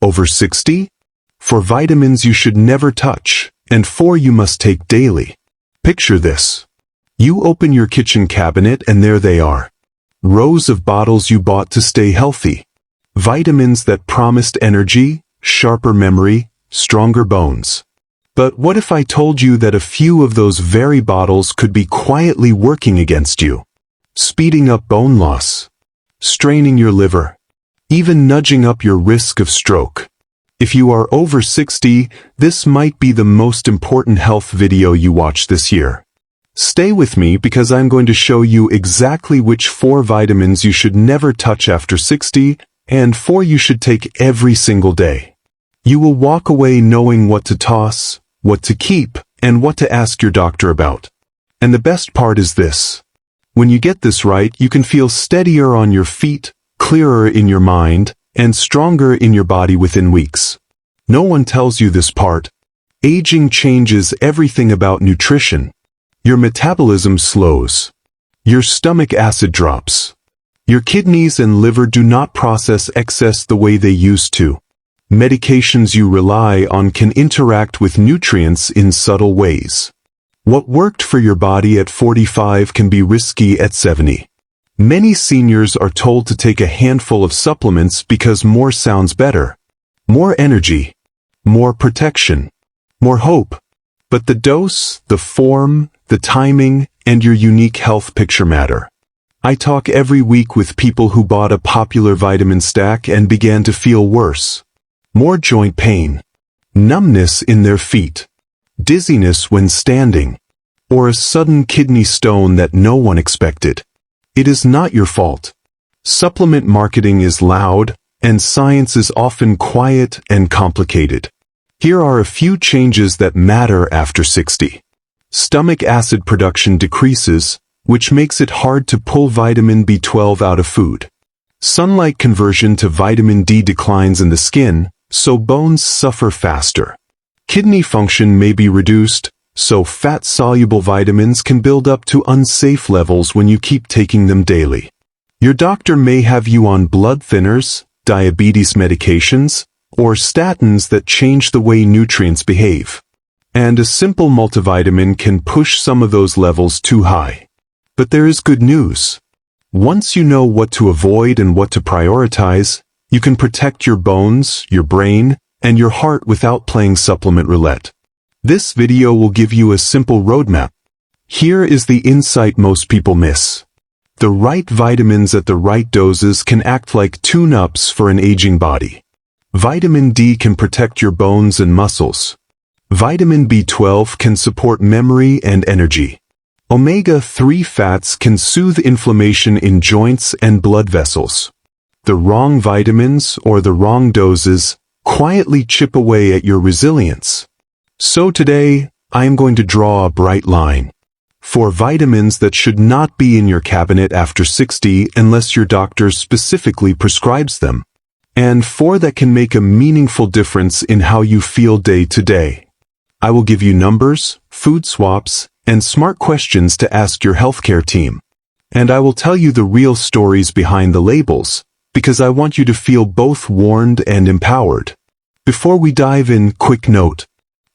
Over 60? 4 vitamins you should never touch, and 4 you must take daily. Picture this. You open your kitchen cabinet and there they are. Rows of bottles you bought to stay healthy. Vitamins that promised energy, sharper memory, stronger bones. But what if I told you that a few of those very bottles could be quietly working against you? Speeding up bone loss, straining your liver, even nudging up your risk of stroke. If you are over 60, this might be the most important health video you watch this year. Stay with me because I'm going to show you exactly which 4 vitamins you should never touch after 60 and 4 you should take every single day. You will walk away knowing what to toss, what to keep, and what to ask your doctor about. And the best part is this. When you get this right, you can feel steadier on your feet, clearer in your mind, and stronger in your body within weeks. No one tells you this part. Aging changes everything about nutrition. Your metabolism slows. Your stomach acid drops. Your kidneys and liver do not process excess the way they used to. Medications you rely on can interact with nutrients in subtle ways. What worked for your body at 45 can be risky at 70. Many seniors are told to take a handful of supplements because more sounds better. More energy. More protection. More hope. But the dose, the form, the timing, and your unique health picture matter. I talk every week with people who bought a popular vitamin stack and began to feel worse. More joint pain, numbness in their feet, dizziness when standing, or a sudden kidney stone that no one expected. It is not your fault. Supplement marketing is loud, and science is often quiet and complicated. Here are a few changes that matter after 60. Stomach acid production decreases, which makes it hard to pull vitamin B12 out of food. Sunlight conversion to vitamin D declines in the skin, so bones suffer faster. Kidney function may be reduced, so fat-soluble vitamins can build up to unsafe levels when you keep taking them daily. Your doctor may have you on blood thinners, diabetes medications, or statins that change the way nutrients behave. And a simple multivitamin can push some of those levels too high. But there is good news. Once you know what to avoid and what to prioritize, you can protect your bones, your brain, and your heart without playing supplement roulette. This video will give you a simple roadmap. Here is the insight most people miss. The right vitamins at the right doses can act like tune-ups for an aging body. Vitamin D can protect your bones and muscles. Vitamin B12 can support memory and energy. Omega-3 fats can soothe inflammation in joints and blood vessels. The wrong vitamins or the wrong doses quietly chip away at your resilience. So today, I am going to draw a bright line. 4 vitamins that should not be in your cabinet after 60 unless your doctor specifically prescribes them. And 4 that can make a meaningful difference in how you feel day to day. I will give you numbers, food swaps, and smart questions to ask your healthcare team. And I will tell you the real stories behind the labels, because I want you to feel both warned and empowered. Before we dive in, quick note.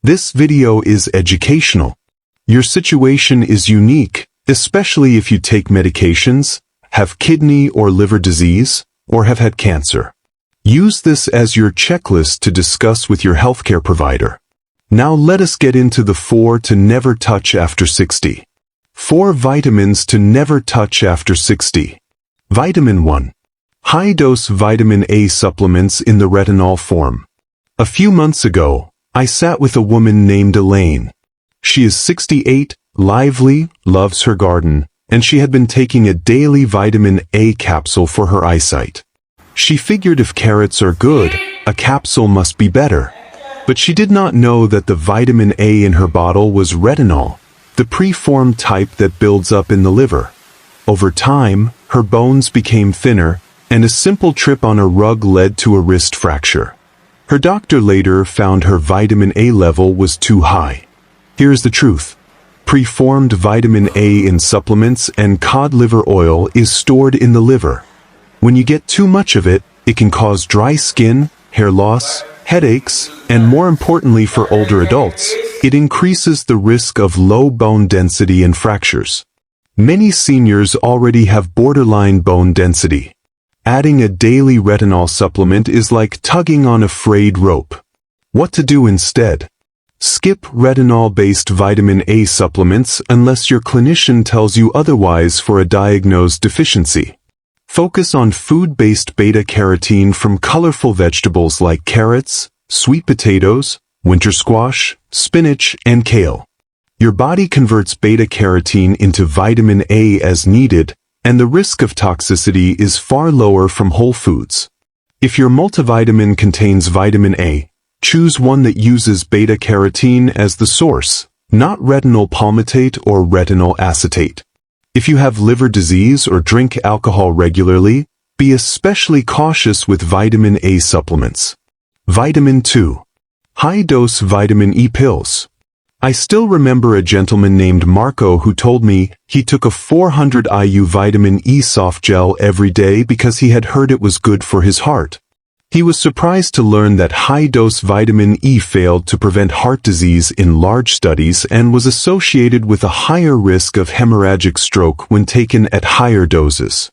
This video is educational. Your situation is unique, especially if you take medications, have kidney or liver disease, or have had cancer. Use this as your checklist to discuss with your healthcare provider. Now let us get into the 4 to never touch after 60. 4 vitamins to never touch after 60. Vitamin 1. High-dose vitamin A supplements in the retinol form. A few months ago, I sat with a woman named Elaine. She is 68, lively, loves her garden, and she had been taking a daily vitamin A capsule for her eyesight. She figured if carrots are good, a capsule must be better. But she did not know that the vitamin A in her bottle was retinol, the preformed type that builds up in the liver. Over time, her bones became thinner, and a simple trip on a rug led to a wrist fracture. Her doctor later found her vitamin A level was too high. Here's the truth. Preformed vitamin A in supplements and cod liver oil is stored in the liver. When you get too much of it, it can cause dry skin, hair loss, headaches, and more importantly for older adults, it increases the risk of low bone density and fractures. Many seniors already have borderline bone density. Adding a daily retinol supplement is like tugging on a frayed rope. What to do instead? Skip retinol-based vitamin A supplements unless your clinician tells you otherwise for a diagnosed deficiency. Focus on food-based beta-carotene from colorful vegetables like carrots, sweet potatoes, winter squash, spinach, and kale. Your body converts beta-carotene into vitamin A as needed, and the risk of toxicity is far lower from whole foods. If your multivitamin contains vitamin A, choose one that uses beta-carotene as the source, not retinol palmitate or retinol acetate. If you have liver disease or drink alcohol regularly, be especially cautious with vitamin A supplements. Vitamin 2. High-dose vitamin E pills. I still remember a gentleman named Marco who told me he took a 400 IU vitamin E soft gel every day because he had heard it was good for his heart. He was surprised to learn that high-dose vitamin E failed to prevent heart disease in large studies and was associated with a higher risk of hemorrhagic stroke when taken at higher doses.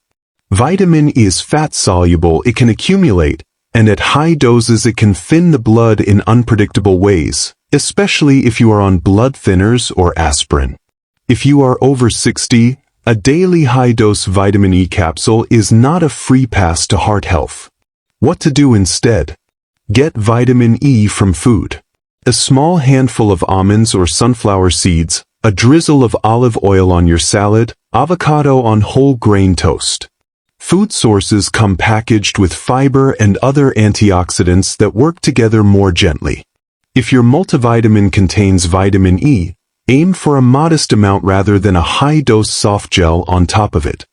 Vitamin E is fat-soluble, it can accumulate, and at high doses it can thin the blood in unpredictable ways, especially if you are on blood thinners or aspirin. If you are over 60, a daily high-dose vitamin E capsule is not a free pass to heart health. What to do instead? Get vitamin E from food. A small handful of almonds or sunflower seeds, a drizzle of olive oil on your salad, avocado on whole grain toast. Food sources come packaged with fiber and other antioxidants that work together more gently. If your multivitamin contains vitamin E, aim for a modest amount rather than a high-dose soft gel on top of it.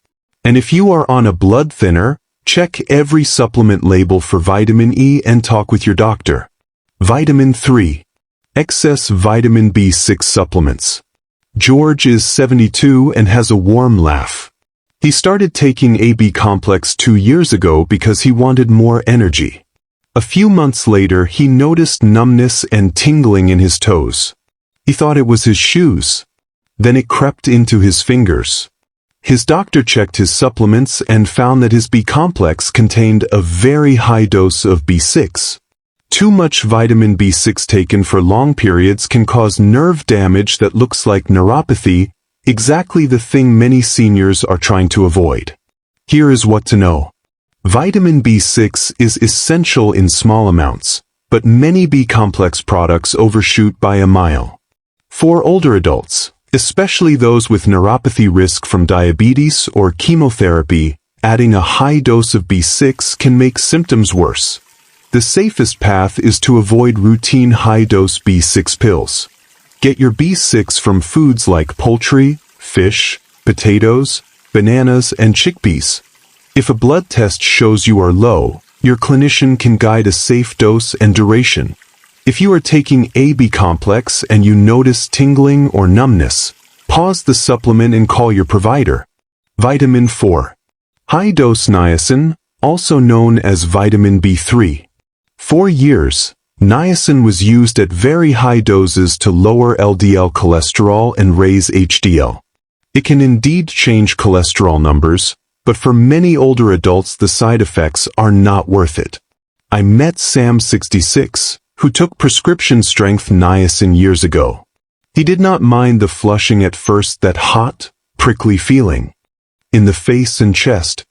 And if you are on a blood thinner, check every supplement label for vitamin E and talk with your doctor. Vitamin 3. Excess vitamin B6 supplements. George is 72 and has a warm laugh. He started taking AB complex 2 years ago because he wanted more energy. A few months later, he noticed numbness and tingling in his toes. He thought it was his shoes. Then it crept into his fingers. His doctor checked his supplements and found that his B complex contained a very high dose of B6. Too much vitamin B6 taken for long periods can cause nerve damage that looks like neuropathy, exactly the thing many seniors are trying to avoid. Here is what to know. Vitamin B6 is essential in small amounts, but many B complex products overshoot by a mile. For older adults, especially those with neuropathy risk from diabetes or chemotherapy, adding a high dose of B6 can make symptoms worse. The safest path is to avoid routine high-dose B6 pills. Get your B6 from foods like poultry, fish, potatoes, bananas, and chickpeas. If a blood test shows you are low, your clinician can guide a safe dose and duration. If you are taking AB complex and you notice tingling or numbness, pause the supplement and call your provider. Vitamin 4. High-dose niacin, also known as vitamin B3. For years, niacin was used at very high doses to lower LDL cholesterol and raise HDL. It can indeed change cholesterol numbers, but for many older adults the side effects are not worth it. I met Sam, 66, who took prescription-strength niacin years ago. He did not mind the flushing at first, that hot, prickly feeling in the face and chest,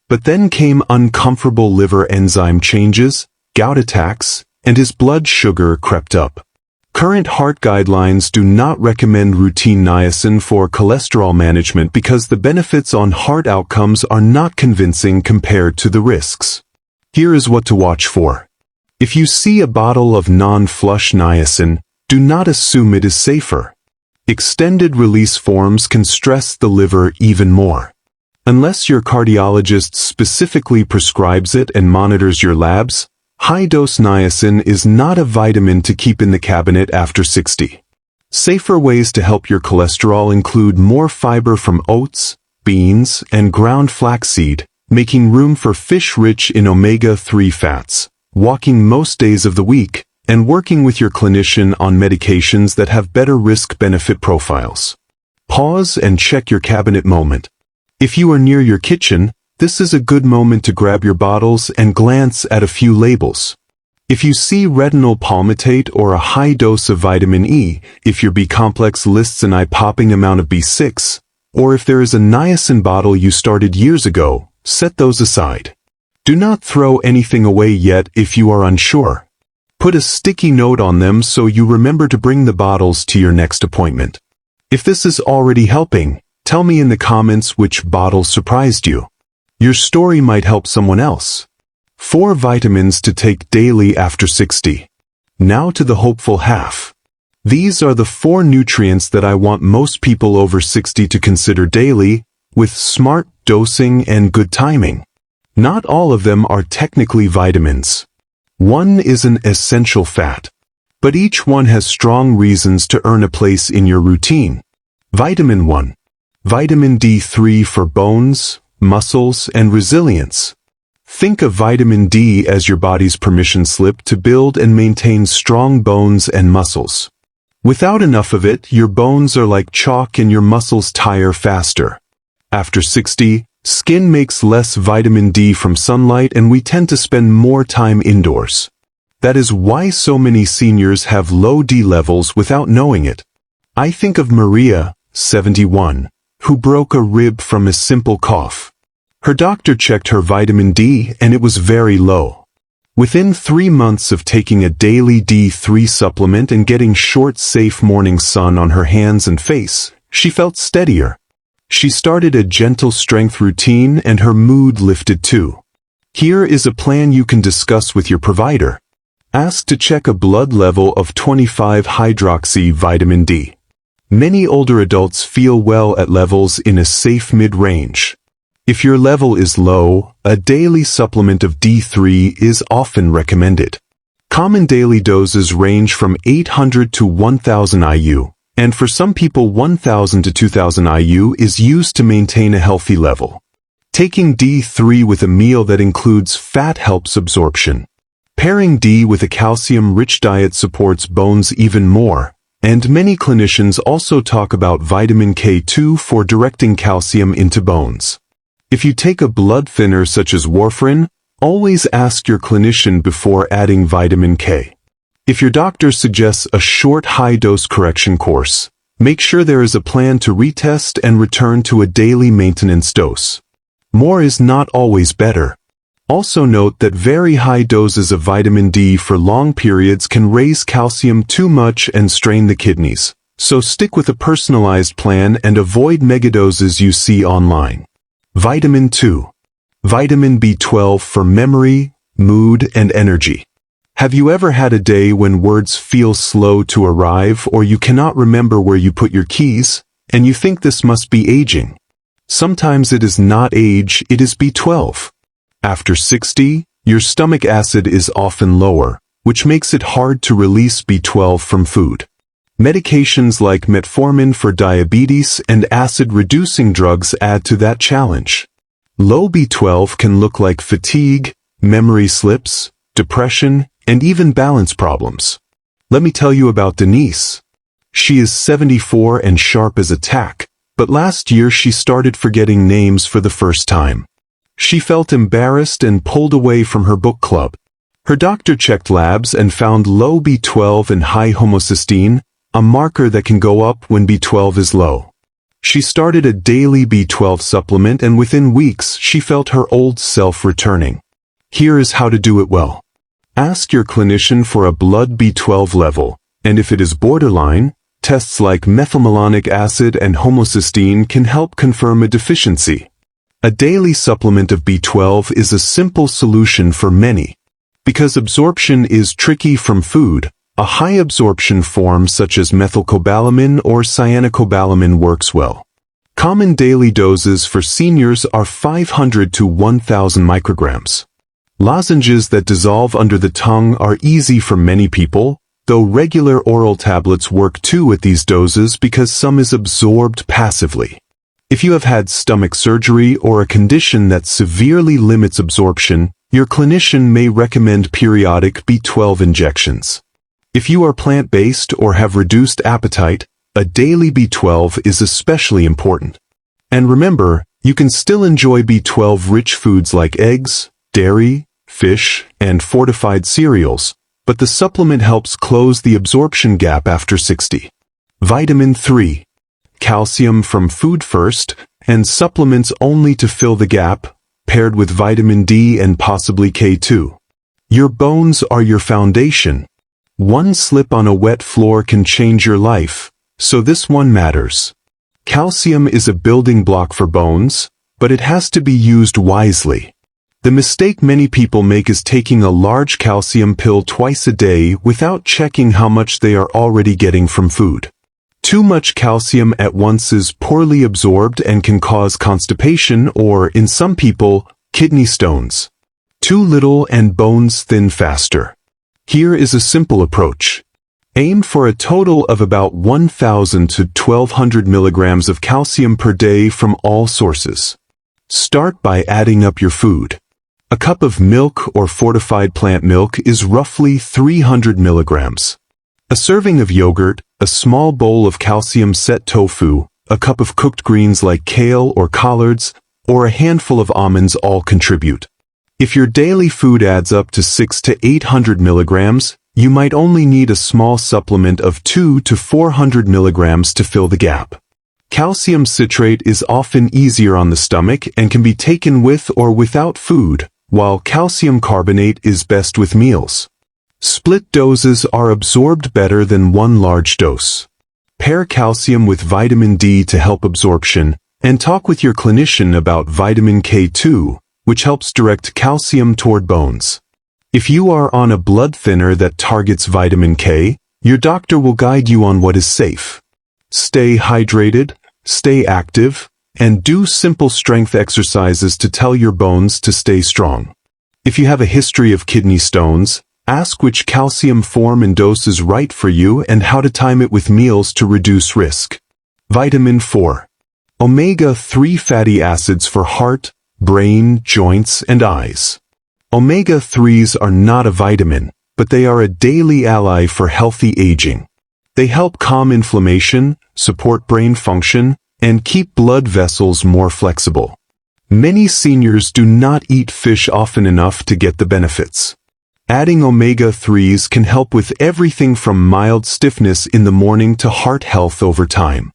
but then came uncomfortable liver enzyme changes, gout attacks, and his blood sugar crept up. Current heart guidelines do not recommend routine niacin for cholesterol management because the benefits on heart outcomes are not convincing compared to the risks. Here is what to watch for. If you see a bottle of non-flush niacin, do not assume it is safer. Extended release forms can stress the liver even more. Unless your cardiologist specifically prescribes it and monitors your labs, high-dose niacin is not a vitamin to keep in the cabinet after 60. Safer ways to help your cholesterol include more fiber from oats, beans, and ground flaxseed, making room for fish rich in omega-3 fats, walking most days of the week, and working with your clinician on medications that have better risk-benefit profiles. Pause and check your cabinet moment. If you are near your kitchen, this is a good moment to grab your bottles and glance at a few labels. If you see retinol palmitate or a high dose of vitamin E, if your B-complex lists an eye-popping amount of B6, or if there is a niacin bottle you started years ago, set those aside. Do not throw anything away yet if you are unsure. Put a sticky note on them so you remember to bring the bottles to your next appointment. If this is already helping, tell me in the comments which bottle surprised you. Your story might help someone else. 4 vitamins to take daily after 60. Now to the hopeful half. These are the 4 nutrients that I want most people over 60 to consider daily, with smart dosing and good timing. Not all of them are technically vitamins. One is an essential fat, but each one has strong reasons to earn a place in your routine. Vitamin 1. Vitamin D3 for bones, muscles, and resilience. Think of vitamin D as your body's permission slip to build and maintain strong bones and muscles. Without enough of it, your bones are like chalk and your muscles tire faster. After 60, skin makes less vitamin D from sunlight and we tend to spend more time indoors. That is why so many seniors have low D levels without knowing it. I think of Maria, 71, who broke a rib from a simple cough. Her doctor checked her vitamin D and it was very low. Within 3 months of taking a daily D3 supplement and getting short, safe morning sun on her hands and face, she felt steadier. She started a gentle strength routine and her mood lifted too. Here is a plan you can discuss with your provider. Ask to check a blood level of 25-hydroxy vitamin D. Many older adults feel well at levels in a safe mid-range. If your level is low, a daily supplement of D3 is often recommended. Common daily doses range from 800 to 1000 IU, and for some people 1000 to 2000 IU is used to maintain a healthy level. Taking D3 with a meal that includes fat helps absorption. Pairing D with a calcium-rich diet supports bones even more, and many clinicians also talk about vitamin K2 for directing calcium into bones. If you take a blood thinner such as warfarin, always ask your clinician before adding vitamin K. If your doctor suggests a short high-dose correction course, make sure there is a plan to retest and return to a daily maintenance dose. More is not always better. Also note that very high doses of vitamin D for long periods can raise calcium too much and strain the kidneys, so stick with a personalized plan and avoid megadoses you see online. Vitamin 2. Vitamin B12 for memory, mood, and energy. Have you ever had a day when words feel slow to arrive or you cannot remember where you put your keys, and you think this must be aging? Sometimes it is not age, it is B12. After 60, your stomach acid is often lower, which makes it hard to release B12 from food. Medications like metformin for diabetes and acid-reducing drugs add to that challenge. Low B12 can look like fatigue, memory slips, depression, and even balance problems. Let me tell you about Denise. She is 74 and sharp as a tack, but last year she started forgetting names for the first time. She felt embarrassed and pulled away from her book club. Her doctor checked labs and found low B12 and high homocysteine, a marker that can go up when B12 is low. She started a daily B12 supplement and within weeks she felt her old self returning. Here is how to do it well. Ask your clinician for a blood B12 level, and if it is borderline, tests like methylmalonic acid and homocysteine can help confirm a deficiency. A daily supplement of B12 is a simple solution for many. Because absorption is tricky from food, a high absorption form such as methylcobalamin or cyanocobalamin works well. Common daily doses for seniors are 500 to 1000 micrograms. Lozenges that dissolve under the tongue are easy for many people, though regular oral tablets work too at these doses because some is absorbed passively. If you have had stomach surgery or a condition that severely limits absorption, Your clinician may recommend periodic B12 injections. If you are plant-based or have reduced appetite, a daily B12 is especially important. And remember, you can still enjoy B12-rich foods like eggs, dairy, fish, and fortified cereals, but the supplement helps close the absorption gap after 60. Vitamin 3. Calcium from food first, and supplements only to fill the gap, paired with vitamin D and possibly K2. Your bones are your foundation. One slip on a wet floor can change your life, so this one matters. Calcium is a building block for bones, but it has to be used wisely. The mistake many people make is taking a large calcium pill twice a day without checking how much they are already getting from food. Too much calcium at once is poorly absorbed and can cause constipation or, in some people, kidney stones. Too little and bones thin faster. Here is a simple approach. Aim for a total of about 1,000 to 1,200 milligrams of calcium per day from all sources. Start by adding up your food. A cup of milk or fortified plant milk is roughly 300 milligrams. A serving of yogurt, a small bowl of calcium-set tofu, a cup of cooked greens like kale or collards, or a handful of almonds all contribute. If your daily food adds up to 600 to 800 milligrams, you might only need a small supplement of 200 to 400 milligrams to fill the gap. Calcium citrate is often easier on the stomach and can be taken with or without food, while calcium carbonate is best with meals. Split doses are absorbed better than one large dose. Pair calcium with vitamin D to help absorption, and talk with your clinician about vitamin K2, which helps direct calcium toward bones. If you are on a blood thinner that targets vitamin K, your doctor will guide you on what is safe. Stay hydrated, stay active, and do simple strength exercises to tell your bones to stay strong. If you have a history of kidney stones, ask which calcium form and dose is right for you and how to time it with meals to reduce risk. Vitamin 4. Omega-3 fatty acids for heart, brain, joints, and eyes. Omega-3s are not a vitamin, but they are a daily ally for healthy aging. They help calm inflammation, support brain function, and keep blood vessels more flexible. Many seniors do not eat fish often enough to get the benefits. Adding omega-3s can help with everything from mild stiffness in the morning to heart health over time.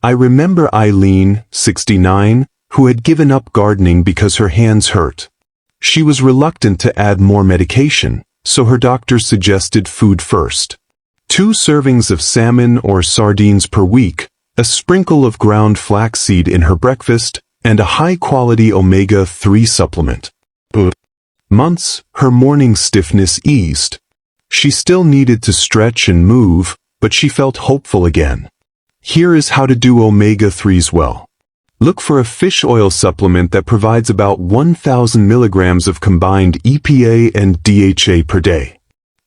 I remember Eileen, 69, who had given up gardening because her hands hurt. She was reluctant to add more medication, so her doctor suggested food first. 2 servings of salmon or sardines per week, a sprinkle of ground flaxseed in her breakfast, and a high-quality omega-3 supplement. Months, her morning stiffness eased. She still needed to stretch and move, but she felt hopeful again. Here is how to do omega-3s well. Look for a fish oil supplement that provides about 1,000 milligrams of combined EPA and DHA per day.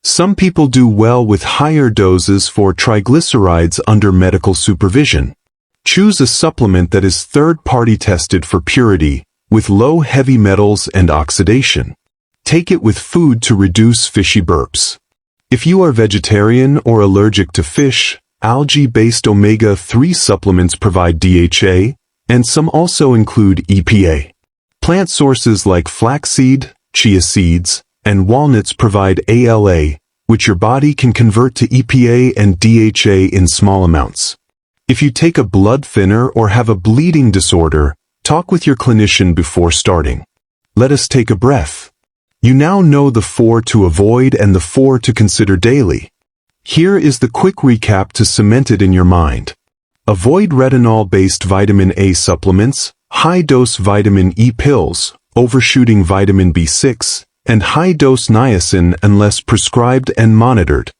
Some people do well with higher doses for triglycerides under medical supervision. Choose a supplement that is third-party tested for purity, with low heavy metals and oxidation. Take it with food to reduce fishy burps. If you are vegetarian or allergic to fish, algae-based omega-3 supplements provide DHA, and some also include EPA. Plant sources like flaxseed, chia seeds, and walnuts provide ALA, which your body can convert to EPA and DHA in small amounts. If you take a blood thinner or have a bleeding disorder, talk with your clinician before starting. Let us take a breath. You now know the 4 to avoid and the 4 to consider daily. Here is the quick recap to cement it in your mind. Avoid retinol-based vitamin A supplements, high-dose vitamin E pills, overshooting vitamin B6, and high-dose niacin unless prescribed and monitored.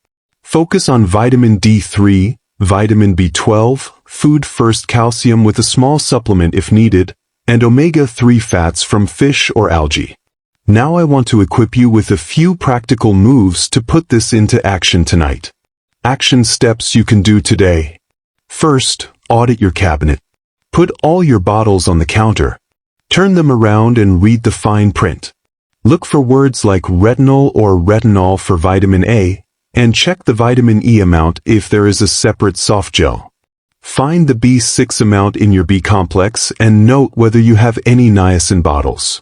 Focus on vitamin D3, vitamin B12, food-first calcium with a small supplement if needed, and omega-3 fats from fish or algae. Now I want to equip you with a few practical moves to put this into action tonight. Action steps you can do today. First, audit your cabinet. Put all your bottles on the counter. Turn them around and read the fine print. Look for words like retinol or retinol for vitamin A, and check the vitamin E amount if there is a separate soft gel. Find the B6 amount in your B complex and note whether you have any niacin bottles.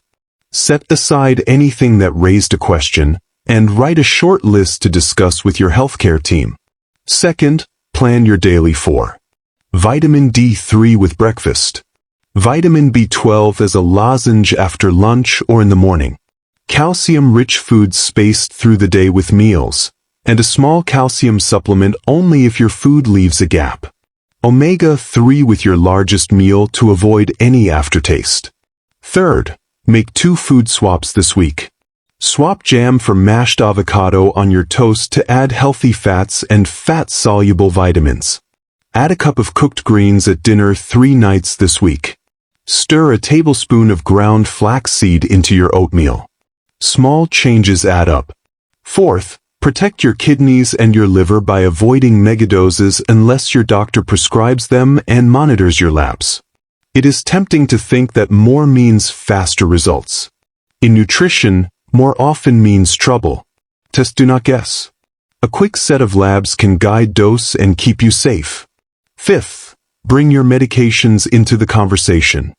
Set aside anything that raised a question, and write a short list to discuss with your healthcare team. Second, plan your daily for vitamin D3 with breakfast, vitamin B12 as a lozenge after lunch or in the morning, calcium-rich foods spaced through the day with meals, and a small calcium supplement only if your food leaves a gap. Omega-3 with your largest meal to avoid any aftertaste. Third, make 2 food swaps this week. Swap jam for mashed avocado on your toast to add healthy fats and fat-soluble vitamins. Add a cup of cooked greens at dinner 3 nights this week. Stir a tablespoon of ground flaxseed into your oatmeal. Small changes add up. Fourth, protect your kidneys and your liver by avoiding megadoses unless your doctor prescribes them and monitors your labs. It is tempting to think that more means faster results. In nutrition, more often means trouble. Test, do not guess. A quick set of labs can guide dose and keep you safe. Fifth, bring your medications into the conversation.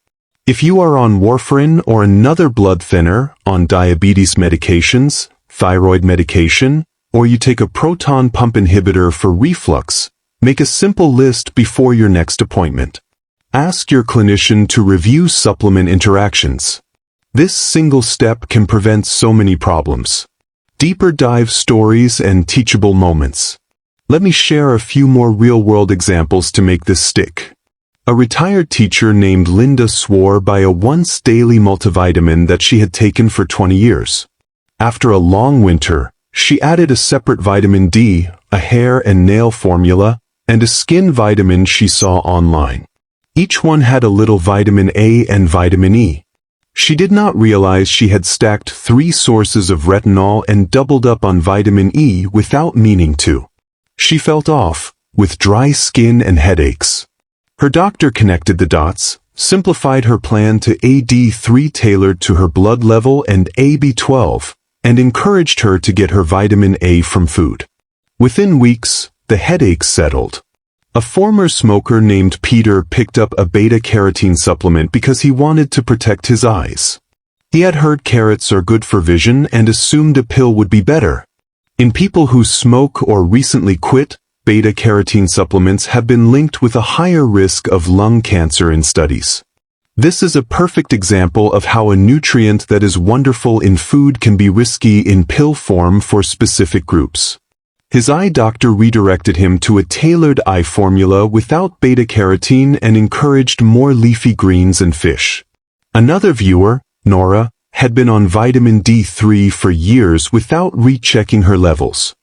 If you are on warfarin or another blood thinner, on diabetes medications, thyroid medication, or you take a proton pump inhibitor for reflux, make a simple list before your next appointment. Ask your clinician to review supplement interactions. This single step can prevent so many problems. Deeper dive stories and teachable moments. Let me share a few more real-world examples to make this stick. A retired teacher named Linda swore by a once-daily multivitamin that she had taken for 20 years. After a long winter, she added a separate vitamin D, a hair and nail formula, and a skin vitamin she saw online. Each one had a little vitamin A and vitamin E. She did not realize she had stacked 3 sources of retinol and doubled up on vitamin E without meaning to. She felt off, with dry skin and headaches. Her doctor connected the dots, simplified her plan to AD3 tailored to her blood level and AB12, and encouraged her to get her vitamin A from food. Within weeks, the headaches settled. A former smoker named Peter picked up a beta-carotene supplement because he wanted to protect his eyes. He had heard carrots are good for vision and assumed a pill would be better. In people who smoke or recently quit, beta-carotene supplements have been linked with a higher risk of lung cancer in studies. This is a perfect example of how a nutrient that is wonderful in food can be risky in pill form for specific groups. His eye doctor redirected him to a tailored eye formula without beta-carotene and encouraged more leafy greens and fish. Another viewer, Nora, had been on vitamin D3 for years without rechecking her levels.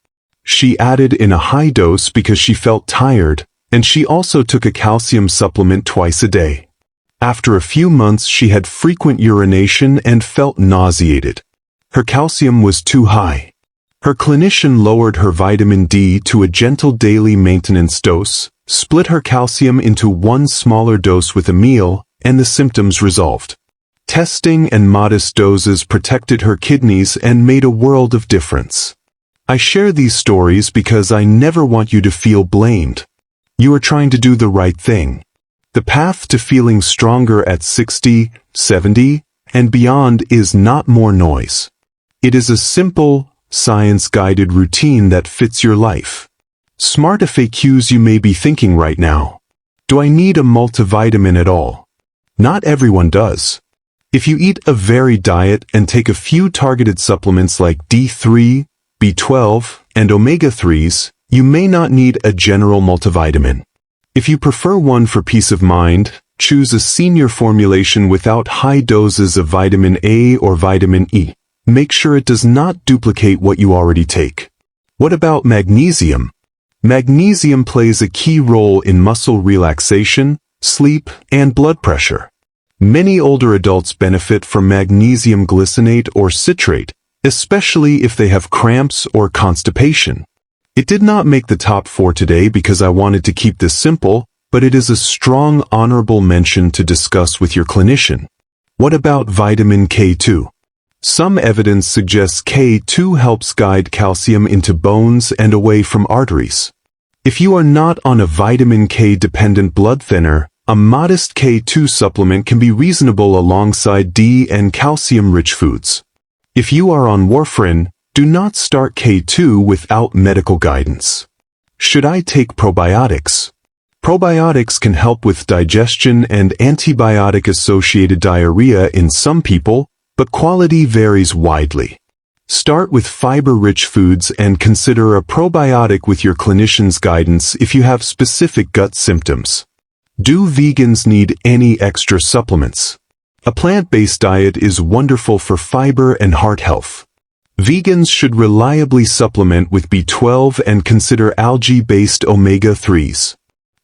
She added in a high dose because she felt tired, and she also took a calcium supplement twice a day. After a few months she had frequent urination and felt nauseated. Her calcium was too high. Her clinician lowered her vitamin D to a gentle daily maintenance dose, split her calcium into 1 smaller dose with a meal, and the symptoms resolved. Testing and modest doses protected her kidneys and made a world of difference. I share these stories because I never want you to feel blamed. You are trying to do the right thing. The path to feeling stronger at 60, 70, and beyond is not more noise. It is a simple, science-guided routine that fits your life. Smart FAQs you may be thinking right now. Do I need a multivitamin at all? Not everyone does. If you eat a varied diet and take a few targeted supplements like D3, B12, and omega-3s, you may not need a general multivitamin. If you prefer one for peace of mind, choose a senior formulation without high doses of vitamin A or vitamin E. Make sure it does not duplicate what you already take. What about magnesium? Magnesium plays a key role in muscle relaxation, sleep, and blood pressure. Many older adults benefit from magnesium glycinate or citrate, especially if they have cramps or constipation. It did not make the top 4 today because I wanted to keep this simple, but it is a strong honorable mention to discuss with your clinician. What about vitamin K2? Some evidence suggests K2 helps guide calcium into bones and away from arteries. If you are not on a vitamin K-dependent blood thinner, a modest K2 supplement can be reasonable alongside D and calcium-rich foods. If you are on warfarin, do not start K2 without medical guidance. Should I take probiotics? Probiotics can help with digestion and antibiotic-associated diarrhea in some people, but quality varies widely. Start with fiber-rich foods and consider a probiotic with your clinician's guidance if you have specific gut symptoms. Do vegans need any extra supplements? A plant-based diet is wonderful for fiber and heart health. Vegans should reliably supplement with B12 and consider algae-based omega-3s.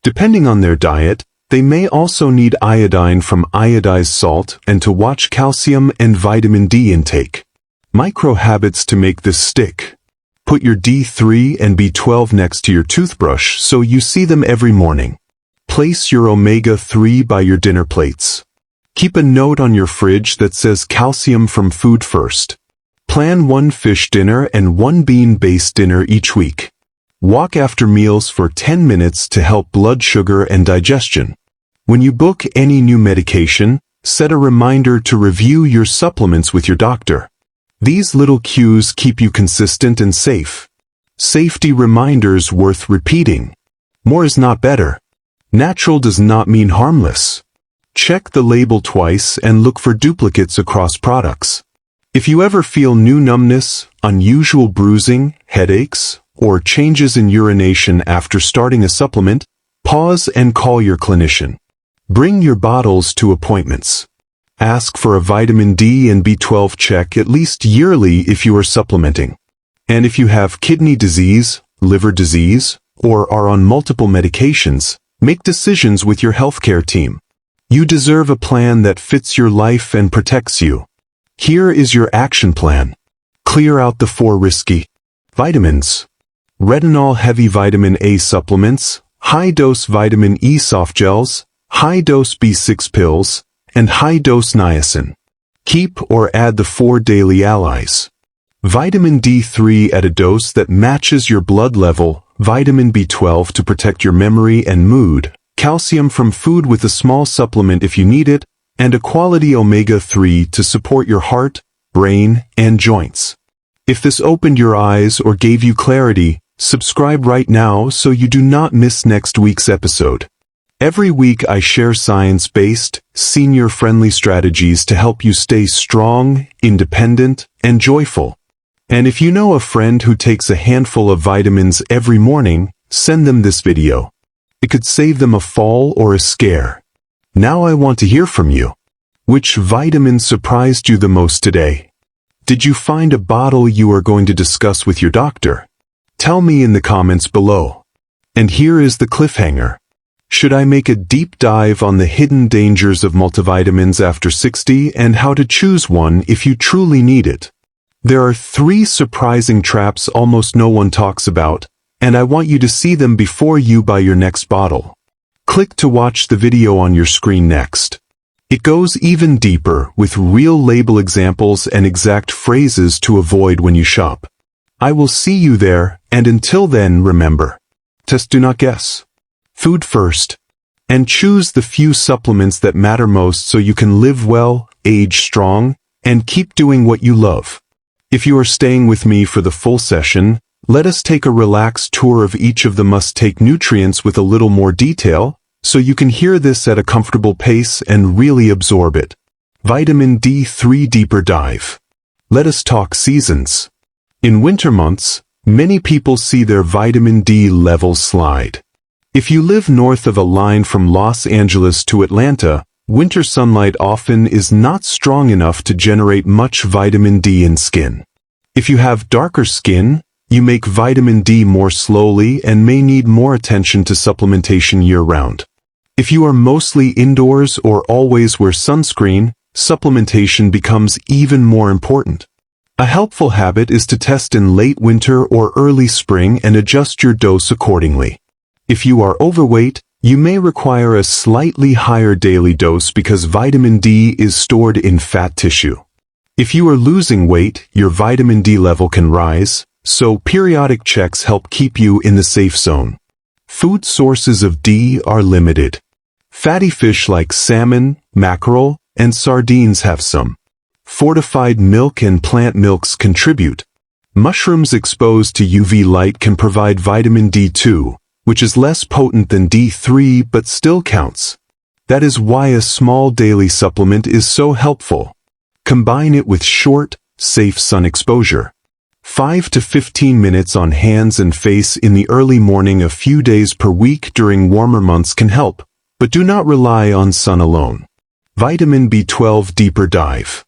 Depending on their diet, they may also need iodine from iodized salt and to watch calcium and vitamin D intake. Micro habits to make this stick. Put your D3 and B12 next to your toothbrush so you see them every morning. Place your omega-3 by your dinner plates. Keep a note on your fridge that says calcium from food first. Plan one fish dinner and one bean-based dinner each week. Walk after meals for 10 minutes to help blood sugar and digestion. When you book any new medication, set a reminder to review your supplements with your doctor. These little cues keep you consistent and safe. Safety reminders worth repeating. More is not better. Natural does not mean harmless. Check the label twice and look for duplicates across products. If you ever feel new numbness, unusual bruising, headaches, or changes in urination after starting a supplement, pause and call your clinician. Bring your bottles to appointments. Ask for a vitamin D and B12 check at least yearly if you are supplementing. And if you have kidney disease, liver disease, or are on multiple medications, make decisions with your healthcare team. You deserve a plan that fits your life and protects you. Here is your action plan. Clear out the 4 risky vitamins. Retinol heavy vitamin A supplements, high-dose vitamin E soft gels, high-dose B6 pills, and high-dose niacin. Keep or add the 4 daily allies. Vitamin D3 at a dose that matches your blood level, vitamin B12 to protect your memory and mood, calcium from food with a small supplement if you need it, and a quality omega-3 to support your heart, brain, and joints. If this opened your eyes or gave you clarity, subscribe right now so you do not miss next week's episode. Every week I share science-based, senior-friendly strategies to help you stay strong, independent, and joyful. And if you know a friend who takes a handful of vitamins every morning, send them this video. It could save them a fall or a scare. Now I want to hear from you. Which vitamin surprised you the most today? Did you find a bottle you are going to discuss with your doctor? Tell me in the comments below. And here is the cliffhanger. Should I make a deep dive on the hidden dangers of multivitamins after 60 and how to choose one if you truly need it? There are 3 surprising traps almost no one talks about, and I want you to see them before you buy your next bottle. Click to watch the video on your screen next. It goes even deeper with real label examples and exact phrases to avoid when you shop. I will see you there, and until then remember, test do not guess. Food first. And choose the few supplements that matter most so you can live well, age strong, and keep doing what you love. If you are staying with me for the full session, let us take a relaxed tour of each of the must-take nutrients with a little more detail, so you can hear this at a comfortable pace and really absorb it. Vitamin D3 deeper dive. Let us talk seasons. In winter months, many people see their vitamin D levels slide. If you live north of a line from Los Angeles to Atlanta, winter sunlight often is not strong enough to generate much vitamin D in skin. If you have darker skin, you make vitamin D more slowly and may need more attention to supplementation year-round. If you are mostly indoors or always wear sunscreen, supplementation becomes even more important. A helpful habit is to test in late winter or early spring and adjust your dose accordingly. If you are overweight, you may require a slightly higher daily dose because vitamin D is stored in fat tissue. If you are losing weight, your vitamin D level can rise, so periodic checks help keep you in the safe zone. Food sources of D are limited. Fatty fish like salmon, mackerel, and sardines have some. Fortified milk and plant milks contribute. Mushrooms exposed to UV light can provide vitamin D2, which is less potent than D3 but still counts. That is why a small daily supplement is so helpful. Combine it with short, safe sun exposure. 5 to 15 minutes on hands and face in the early morning a few days per week during warmer months can help, but do not rely on sun alone. Vitamin B12 deeper dive.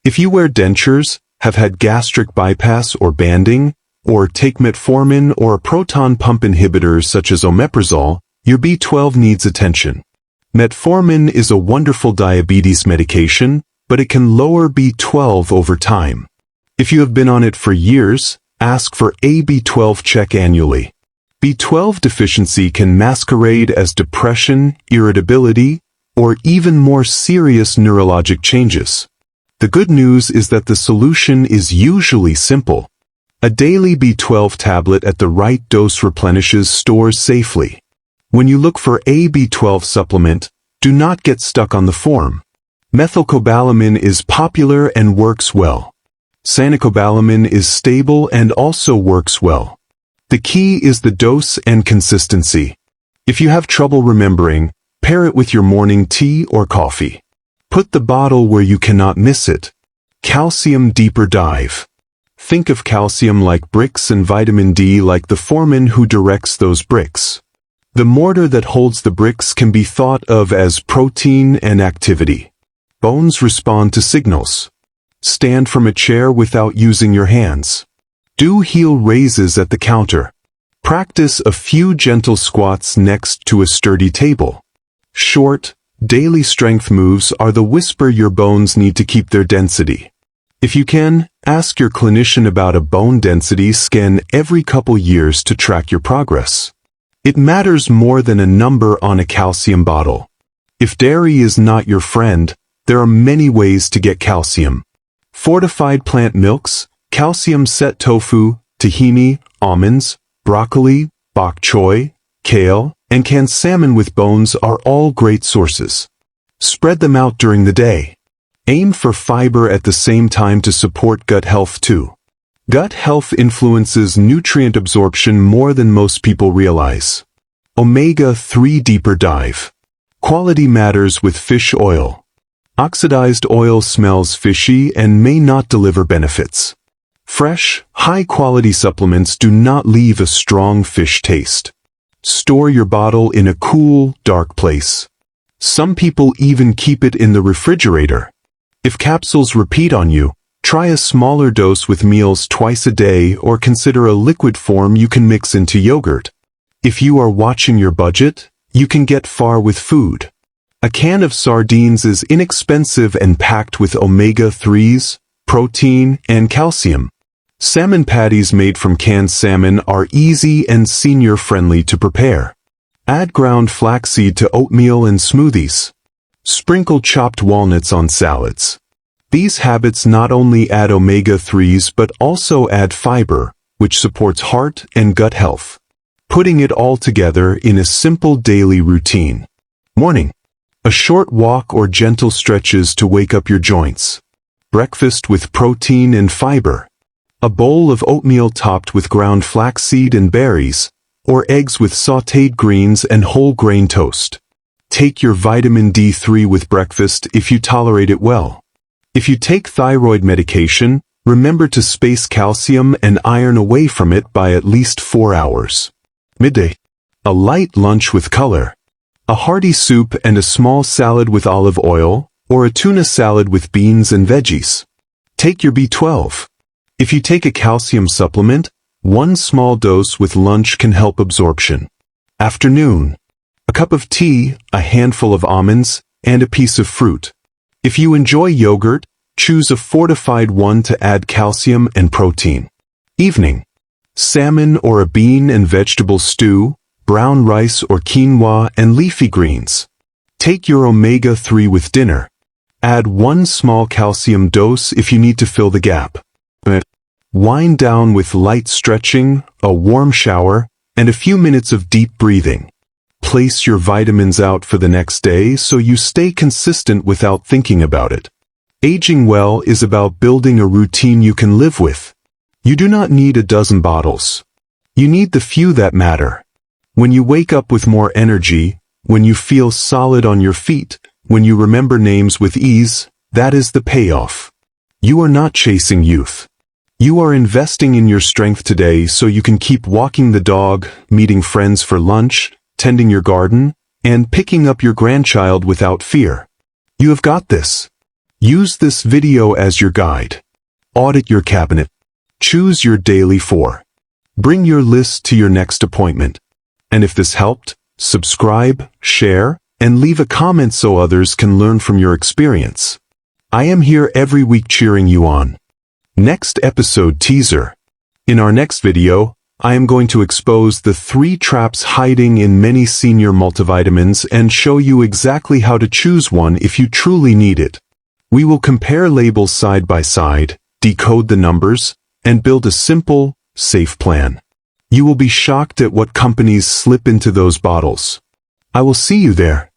If you wear dentures, have had gastric bypass or banding, or take metformin or a proton pump inhibitors such as omeprazole, your B12 needs attention. Metformin is a wonderful diabetes medication, but it can lower B12 over time. If you have been on it for years, ask for a B12 check annually. B12 deficiency can masquerade as depression, irritability, or even more serious neurologic changes. The good news is that the solution is usually simple. A daily B12 tablet at the right dose replenishes stores safely. When you look for a B12 supplement, do not get stuck on the form. Methylcobalamin is popular and works well. Cyanocobalamin is stable and also works well. The key is the dose and consistency. If you have trouble remembering, pair it with your morning tea or coffee. Put the bottle where you cannot miss it. Calcium deeper dive. Think of calcium like bricks and vitamin D like the foreman who directs those bricks. The mortar that holds the bricks can be thought of as protein and activity. Bones respond to signals. Stand from a chair without using your hands. Do heel raises at the counter. Practice a few gentle squats next to a sturdy table. Short, daily strength moves are the whisper your bones need to keep their density. If you can, ask your clinician about a bone density scan every couple years to track your progress. It matters more than a number on a calcium bottle. If dairy is not your friend, there are many ways to get calcium. Fortified plant milks, calcium set tofu, tahini, almonds, broccoli, bok choy, kale, and canned salmon with bones are all great sources. Spread them out during the day. Aim for fiber at the same time to support gut health too. Gut health influences nutrient absorption more than most people realize. Omega-3 deeper dive. Quality matters with fish oil. Oxidized oil smells fishy and may not deliver benefits. Fresh, high-quality supplements do not leave a strong fish taste. Store your bottle in a cool, dark place. Some people even keep it in the refrigerator. If capsules repeat on you, try a smaller dose with meals twice a day or consider a liquid form you can mix into yogurt. If you are watching your budget, you can get far with food. A can of sardines is inexpensive and packed with omega-3s, protein, and calcium. Salmon patties made from canned salmon are easy and senior-friendly to prepare. Add ground flaxseed to oatmeal and smoothies. Sprinkle chopped walnuts on salads. These habits not only add omega-3s but also add fiber, which supports heart and gut health. Putting it all together in a simple daily routine. Morning. A short walk or gentle stretches to wake up your joints. Breakfast with protein and fiber. A bowl of oatmeal topped with ground flaxseed and berries, or eggs with sautéed greens and whole grain toast. Take your vitamin D3 with breakfast if you tolerate it well. If you take thyroid medication, remember to space calcium and iron away from it by at least 4 hours. Midday. A light lunch with color. A hearty soup and a small salad with olive oil, or a tuna salad with beans and veggies. Take your B12. If you take a calcium supplement, one small dose with lunch can help absorption. Afternoon. A cup of tea, a handful of almonds, and a piece of fruit. If you enjoy yogurt, choose a fortified one to add calcium and protein. Evening. Salmon or a bean and vegetable stew, brown rice or quinoa and leafy greens. Take your omega-3 with dinner. Add one small calcium dose if you need to fill the gap. Wind down with light stretching, a warm shower, and a few minutes of deep breathing. Place your vitamins out for the next day so you stay consistent without thinking about it. Aging well is about building a routine you can live with. You do not need a dozen bottles. You need the few that matter. When you wake up with more energy, when you feel solid on your feet, when you remember names with ease, that is the payoff. You are not chasing youth. You are investing in your strength today so you can keep walking the dog, meeting friends for lunch, tending your garden, and picking up your grandchild without fear. You have got this. Use this video as your guide. Audit your cabinet. Choose your daily 4. Bring your list to your next appointment. And if this helped, subscribe, share, and leave a comment so others can learn from your experience. I am here every week cheering you on. Next episode teaser. In our next video, I am going to expose the 3 traps hiding in many senior multivitamins and show you exactly how to choose one if you truly need it. We will compare labels side by side, decode the numbers, and build a simple, safe plan. You will be shocked at what companies slip into those bottles. I will see you there.